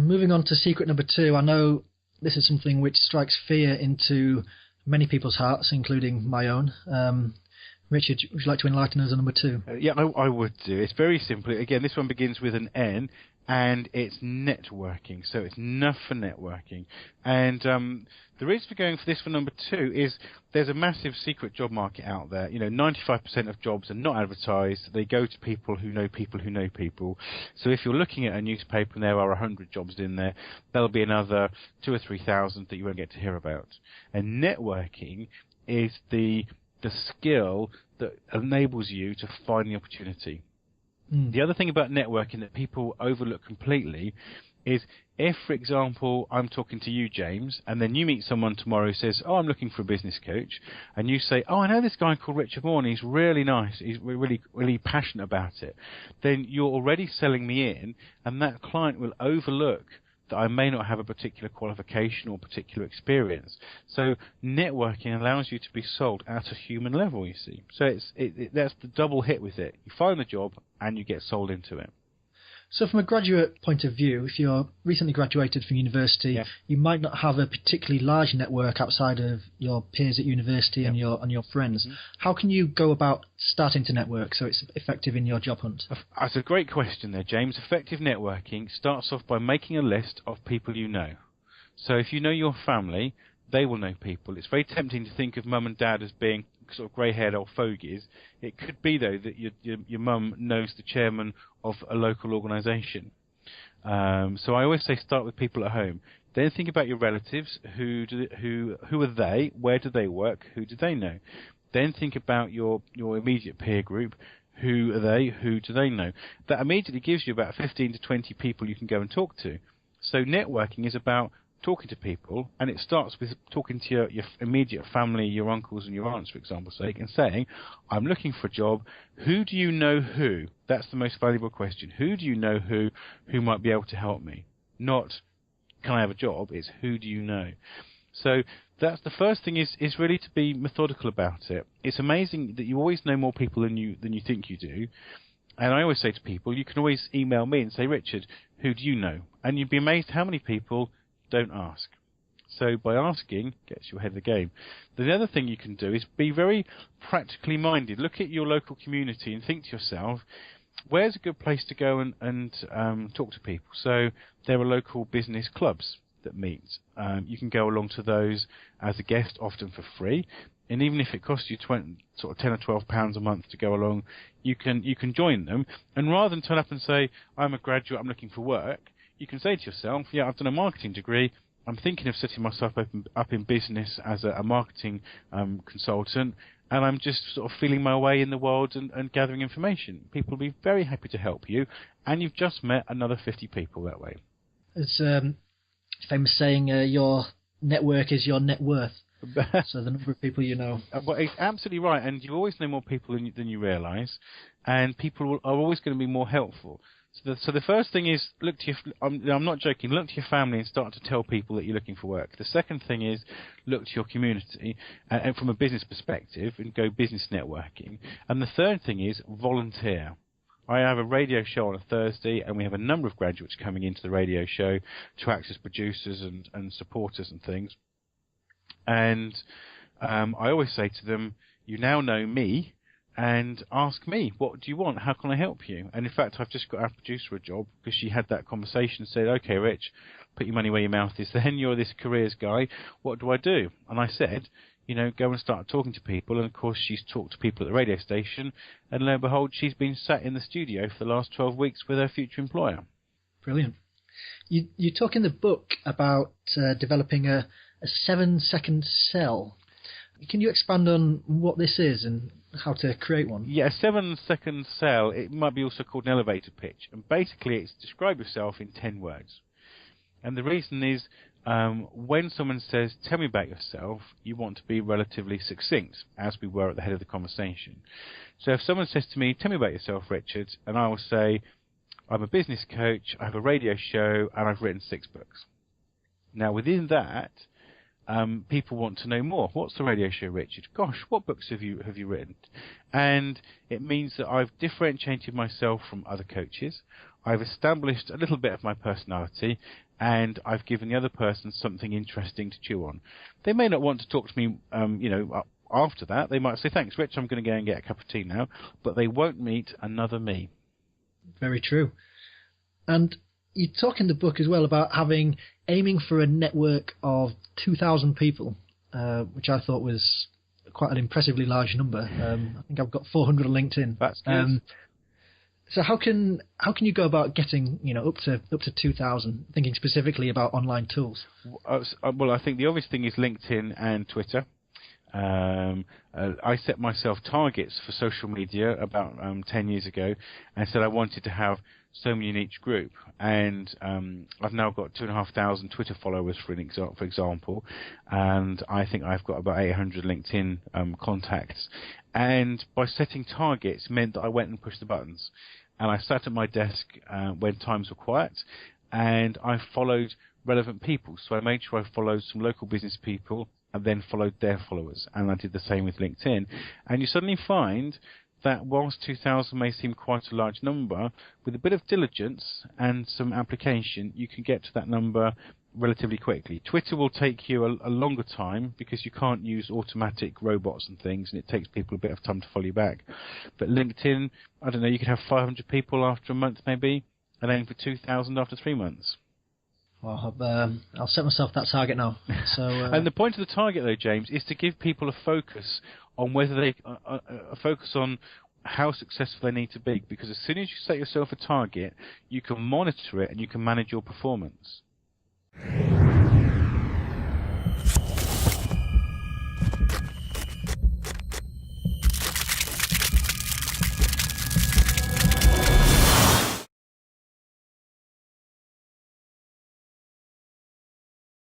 moving on to secret number 2, I know this is something which strikes fear into many people's hearts, including my own. Richard, would you like to enlighten us on number 2? Yeah, I would do. It's very simple. Again, this one begins with an N, and it's networking. So it's enough for networking. And the reason for going for this for number 2 is there's a massive secret job market out there. 95% of jobs are not advertised. They go to people who know people who know people. So if you're looking at a newspaper and there are 100 jobs in there, there'll be another 2,000 or 3,000 that you won't get to hear about. And networking is the skill that enables you to find the opportunity. The other thing about networking that people overlook completely is if, for example, I'm talking to you, James, and then you meet someone tomorrow who says, I'm looking for a business coach, and you say, I know this guy called Richard Maun, he's really nice, he's really, really passionate about it, then you're already selling me in, and that client will overlook that I may not have a particular qualification or particular experience. So networking allows you to be sold at a human level, you see. So that's the double hit with it. You find the job and you get sold into it. So from a graduate point of view, if you're recently graduated from university, you might not have a particularly large network outside of your peers at university and your friends. How can you go about starting to network so it's effective in your job hunt? That's a great question there, James. Effective networking starts off by making a list of people you know. So if you know your family, they will know people. It's very tempting to think of mum and dad as being sort of grey-haired old fogies. It could be, though, that your mum knows the chairman of a local organisation. So I always say start with people at home. Then think about your relatives. Who are they? Where do they work? Who do they know? Then think about your immediate peer group. Who are they? Who do they know? That immediately gives you about 15 to 20 people you can go and talk to. So networking is about talking to people, and it starts with talking to your immediate family, your uncles and your aunts, for example's sake, and saying, I'm looking for a job. Who do you know who? That's the most valuable question. Who do you know who might be able to help me? Not, can I have a job? It's who do you know? So that's the first thing is really to be methodical about it. It's amazing that you always know more people than you think you do. And I always say to people, you can always email me and say, Richard, who do you know? And you'd be amazed how many people don't ask. So by asking gets you ahead of the game. The other thing you can do is be very practically minded. Look at your local community and think to yourself, where's a good place to go and talk to people? So there are local business clubs that meet. You can go along to those as a guest, often for free. And even if it costs you 10 or £12 a month to go along, you can join them. And rather than turn up and say, I'm a graduate, I'm looking for work, you can say to yourself, I've done a marketing degree. I'm thinking of setting myself up in business as a marketing consultant, and I'm just sort of feeling my way in the world and gathering information. People will be very happy to help you, and you've just met another 50 people that way. It's famous saying, your network is your net worth. So the number of people you know. Well, it's absolutely right, and you always know more people than you realise, and people are always going to be more helpful. So the first thing is, look to your. I'm not joking. Look to your family and start to tell people that you're looking for work. The second thing is, look to your community and from a business perspective and go business networking. And the third thing is volunteer. I have a radio show on a Thursday, and we have a number of graduates coming into the radio show to act as producers and supporters and things. And I always say to them, you now know me, and ask me, what do you want? How can I help you? And in fact, I've just got our producer a job because she had that conversation and said, okay, Rich, put your money where your mouth is then. You're this careers guy. What do I do? And I said, go and start talking to people. And of course, she's talked to people at the radio station. And lo and behold, she's been sat in the studio for the last 12 weeks with her future employer. Brilliant. You talk in the book about developing a 7-second sell. Can you expand on what this is and how to create one? Yeah, a 7-second sell, it might be also called an elevator pitch. And basically, it's describe yourself in 10 words. And the reason is, when someone says, tell me about yourself, you want to be relatively succinct, as we were at the head of the conversation. So if someone says to me, tell me about yourself, Richard, and I will say, I'm a business coach, I have a radio show, and I've written 6 books. Now, within that, people want to know more. What's the radio show, Richard? Gosh, what books have you written? And it means that I've differentiated myself from other coaches. I've established a little bit of my personality, and I've given the other person something interesting to chew on. They may not want to talk to me, after that. They might say, "Thanks, Rich, I'm going to go and get a cup of tea now," but they won't meet another me. Very true. And you talk in the book as well about aiming for a network of 2,000 people, which I thought was quite an impressively large number. I think I've got 400 on LinkedIn. That's good. So how can you go about getting up to 2,000? Thinking specifically about online tools. Well, I think the obvious thing is LinkedIn and Twitter. I set myself targets for social media about 10 years ago, and said I wanted to have so many in each group. And I've now got 2,500 Twitter followers, for example, and I think I've got about 800 LinkedIn contacts. And by setting targets meant that I went and pushed the buttons. And I sat at my desk when times were quiet, and I followed relevant people. So I made sure I followed some local business people and then followed their followers. And I did the same with LinkedIn. And you suddenly find that whilst 2,000 may seem quite a large number, with a bit of diligence and some application, you can get to that number relatively quickly. Twitter will take you a longer time because you can't use automatic robots and things, and it takes people a bit of time to follow you back. But LinkedIn, I don't know, you could have 500 people after a month maybe, and aim for 2,000 after 3 months. Well, I'll set myself that target now. So, and the point of the target, though, James, is to give people a focus on whether they focus on how successful they need to be. Because as soon as you set yourself a target, you can monitor it and you can manage your performance.